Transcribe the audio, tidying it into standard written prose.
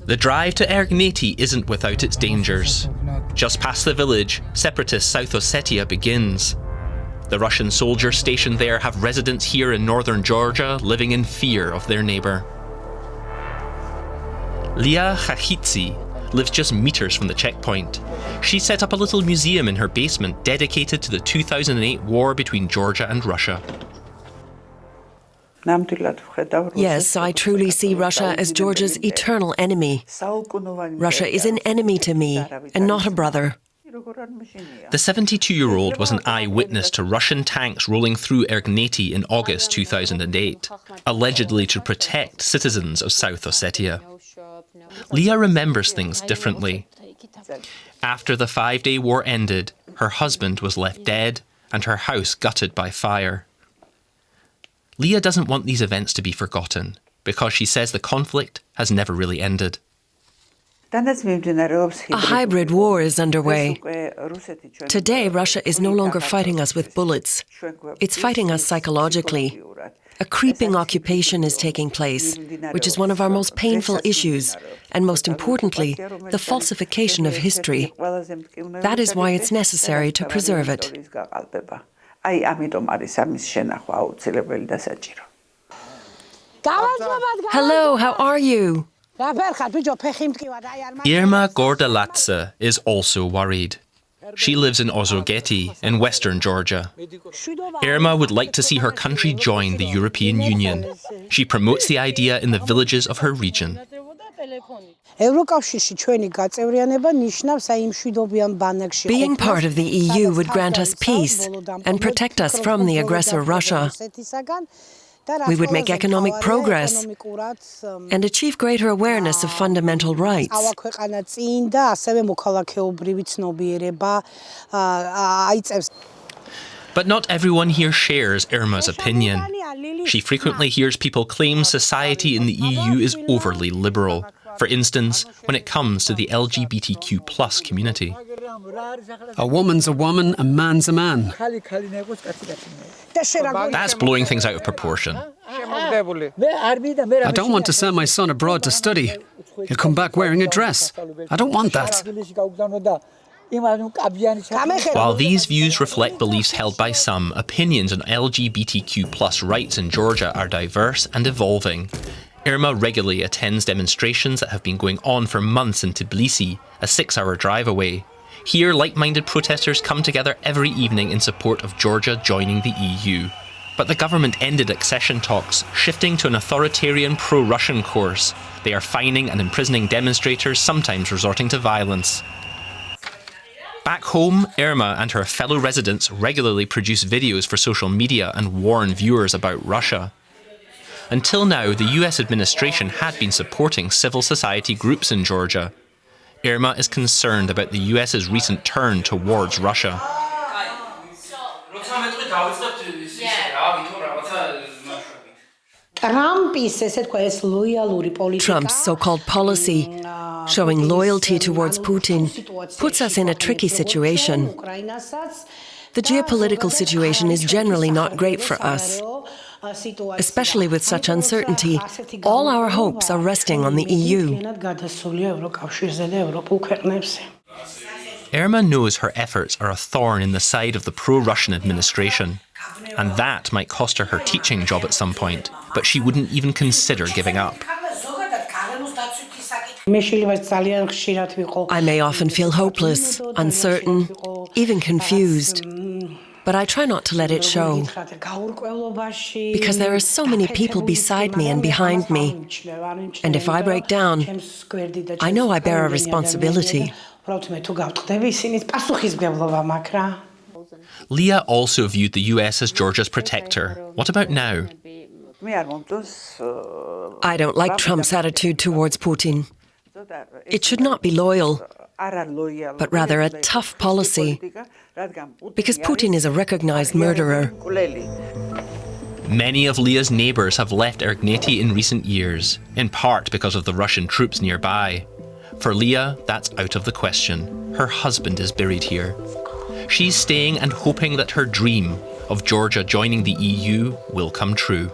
The drive to Ergneti isn't without its dangers. Just past the village, separatist South Ossetia begins. The Russian soldiers stationed there have residents here in northern Georgia living in fear of their neighbour. Leah Chachitzi lives just meters from the checkpoint. She set up a little museum in her basement dedicated to the 2008 war between Georgia and Russia. Yes, I truly see Russia as Georgia's eternal enemy. Russia is an enemy to me, and not a brother. The 72-year-old was an eyewitness to Russian tanks rolling through Ergneti in August 2008, allegedly to protect citizens of South Ossetia. Leah remembers things differently. After the 5-day war ended, her husband was left dead and her house gutted by fire. Leah doesn't want these events to be forgotten because she says the conflict has never really ended. A hybrid war is underway. Today, Russia is no longer fighting us with bullets. It's fighting us psychologically. A creeping occupation is taking place, which is one of our most painful issues, and most importantly, the falsification of history. That is why it's necessary to preserve it. Hello, how are you? Irma Gordalatse is also worried. She lives in Ozogeti in western Georgia. Irma would like to see her country join the European Union. She promotes the idea in the villages of her region. Being part of the EU would grant us peace and protect us from the aggressor Russia. We would make economic progress and achieve greater awareness of fundamental rights. But not everyone here shares Irma's opinion. She frequently hears people claim society in the EU is overly liberal. For instance, when it comes to the LGBTQ+ community. A woman's a woman, a man's a man. That's blowing things out of proportion. I don't want to send my son abroad to study. He'll come back wearing a dress. I don't want that. While these views reflect beliefs held by some, opinions on LGBTQ+ rights in Georgia are diverse and evolving. Irma regularly attends demonstrations that have been going on for months in Tbilisi, a 6-hour drive away. Here, like-minded protesters come together every evening in support of Georgia joining the EU. But the government ended accession talks, shifting to an authoritarian pro-Russian course. They are fining and imprisoning demonstrators, sometimes resorting to violence. Back home, Irma and her fellow residents regularly produce videos for social media and warn viewers about Russia. Until now, the US administration had been supporting civil society groups in Georgia. Irma is concerned about the US's recent turn towards Russia. Trump's so-called policy, showing loyalty towards Putin, puts us in a tricky situation. The geopolitical situation is generally not great for us. Especially with such uncertainty, all our hopes are resting on the EU. Irma knows her efforts are a thorn in the side of the pro-Russian administration, and that might cost her her teaching job at some point, but she wouldn't even consider giving up. I may often feel hopeless, uncertain, even confused. But I try not to let it show, because there are so many people beside me and behind me. And if I break down, I know I bear a responsibility. Leah also viewed the US as Georgia's protector. What about now? I don't like Trump's attitude towards Putin. It should not be loyal, but rather a tough policy, because Putin is a recognized murderer. Many of Leah's neighbours have left Ergneti in recent years, in part because of the Russian troops nearby. For Leah, that's out of the question. Her husband is buried here. She's staying and hoping that her dream of Georgia joining the EU will come true.